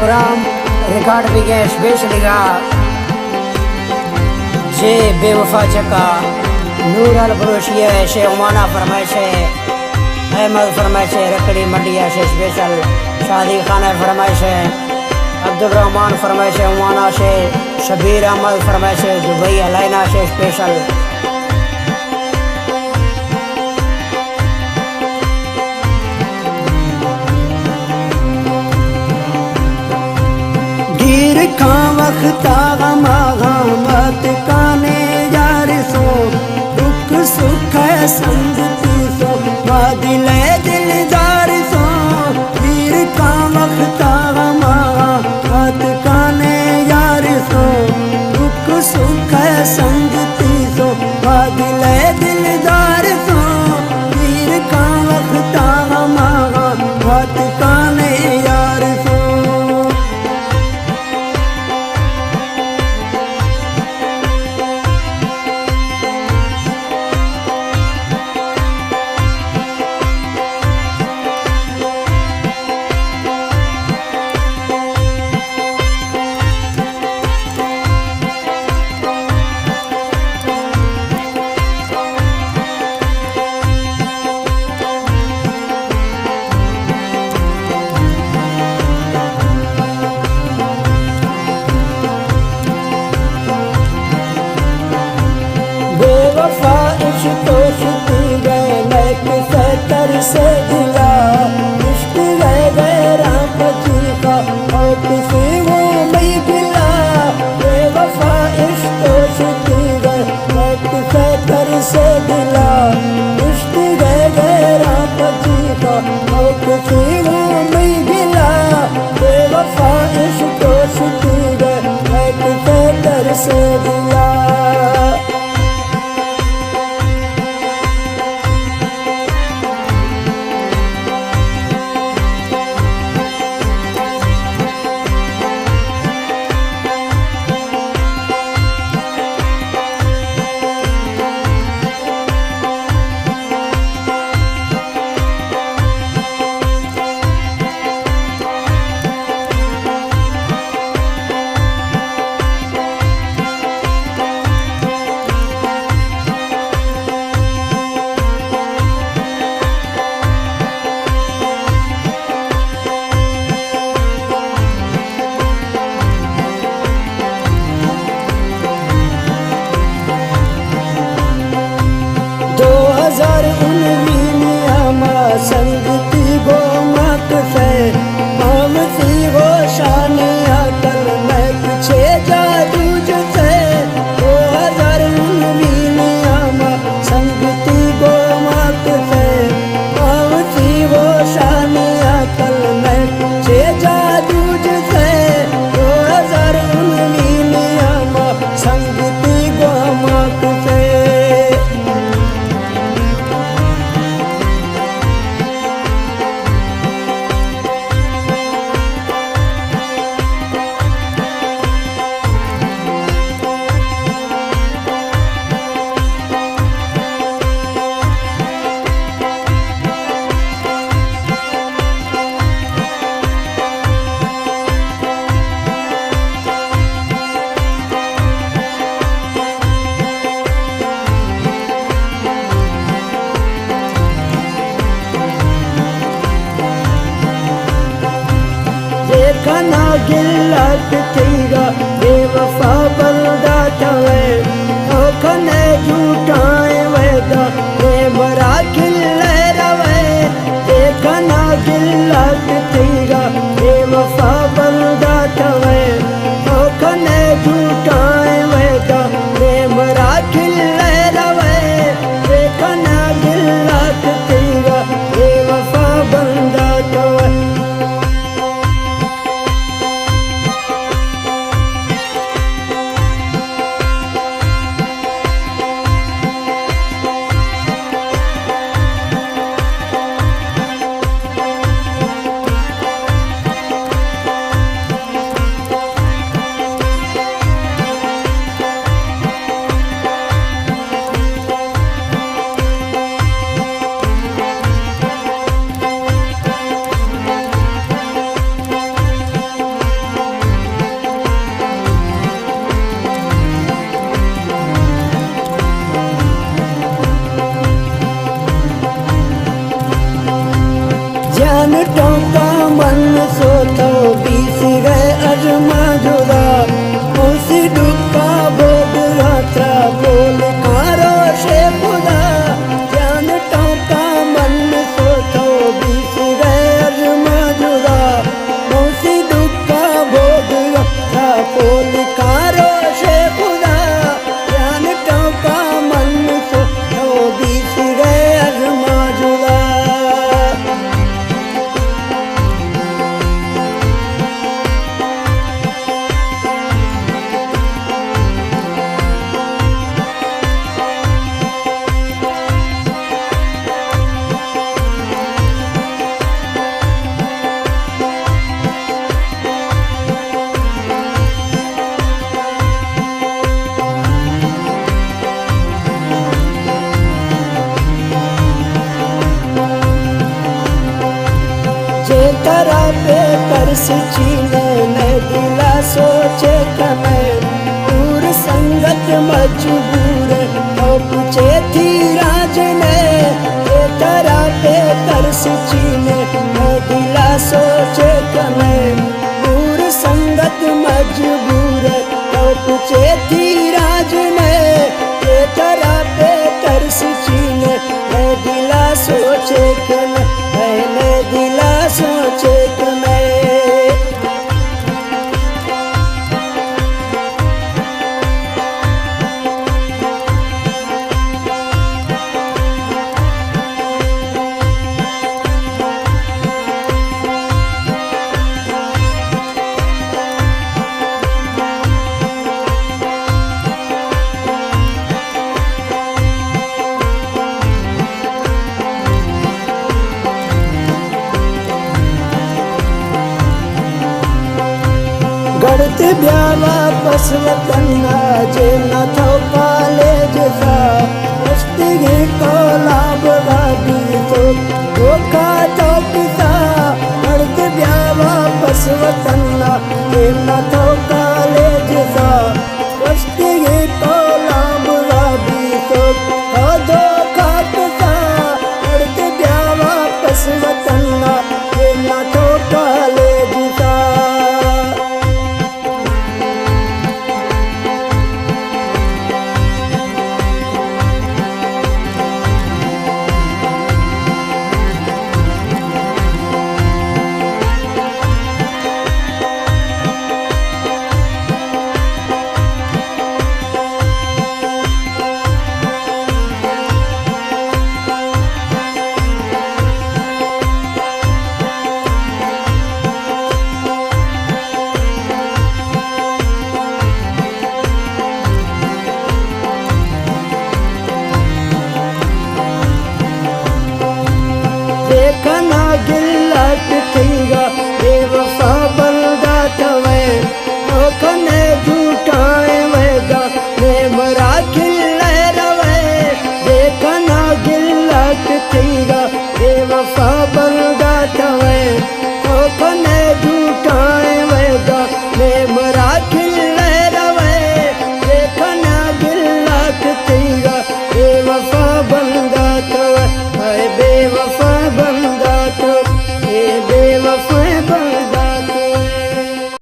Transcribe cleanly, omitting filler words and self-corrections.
Programme record भी गए स्पेशलिगा जे बेवफा चका नूर अल फरोशिया शे उमाना फरमाइश अहमद फरमाइश रकड़ी मंडिया शे स्पेशल शादी खाना फरमाइश अब्दुल रहमान फरमाइश उमाना शे शबीर अहमद फरमाइश दुबई अलैना शे स्पेशल गिर का वक्ता गमागमत काने यार सो दुख सुख संगति सो दिले दिलदार सो गिर का वक्ता गमागमत काने यार सो दुख सुख संगति सो दिले दिलदार सो गिर का वक्ता गमागमत काने यार सो बेवफा इश्क इश्क गए मैं किसे तर से दिला इश्क गए गैरा बची का और किसी वो नहीं गिला बेवफा इश्क इश्क गए मैं किसे तर से दिला इश्क गए गैरा बची का और किसी वो नहीं गिला बेवफा इश्क इश्क गए मैं किसे तर से दिला संगति गो मत से मामसी गो शानी अकल मैं पीछे जादू से 2019 संगति गो मत से मामसी गो शानी अकल मैं पीछे जादू से 2019 संगति गो मत से देखना गिल्लत थीगा बेवफा बंदा तवे ओखने झूठाए वेदा रे बरा खिल्ले रवे देखना गिल्लत थीगा बेवफा बंदा तवे ओखने झूठाए वेदा रे बरा खिल्ले रवे देखना गिल्लत थीगा बेवफा बंदा तवे टोका मन सोतो बीस गए अजमा जुदा उसी दुखा भोग यात्रा बोल कारो शे खुदा जान टोका मन सोतो बीस गए अजमा जुदा उसी दुखा भोग यात्रा बोल कारो शे खुदा जान टोका मन सोतो बीस गए अजमा जुदा। तेरा पे तरस चीने ने दिला सोचे कमे दूर संगत मजबूर तो पूछे थी राज ने तेरा पे तरस चीने ने दिला सोचे कमे दूर संगत मजबूर तो पूछे थी राज ने तेरा पे तरस चीने ने दिला सोचे कमे मैंने दिला सोचे तुम्हें। गढ़त ब्यावा पस वतना जे न थो कॉलेज सा मस्ती को लाभ वादी तो धोखा तो पिता गढ़त ब्यावा पस वतना जे न थो कॉलेज सा मस्ती को लाभ वादी तो धोखा पिता गढ़त ब्यावा पस वतना जे न थो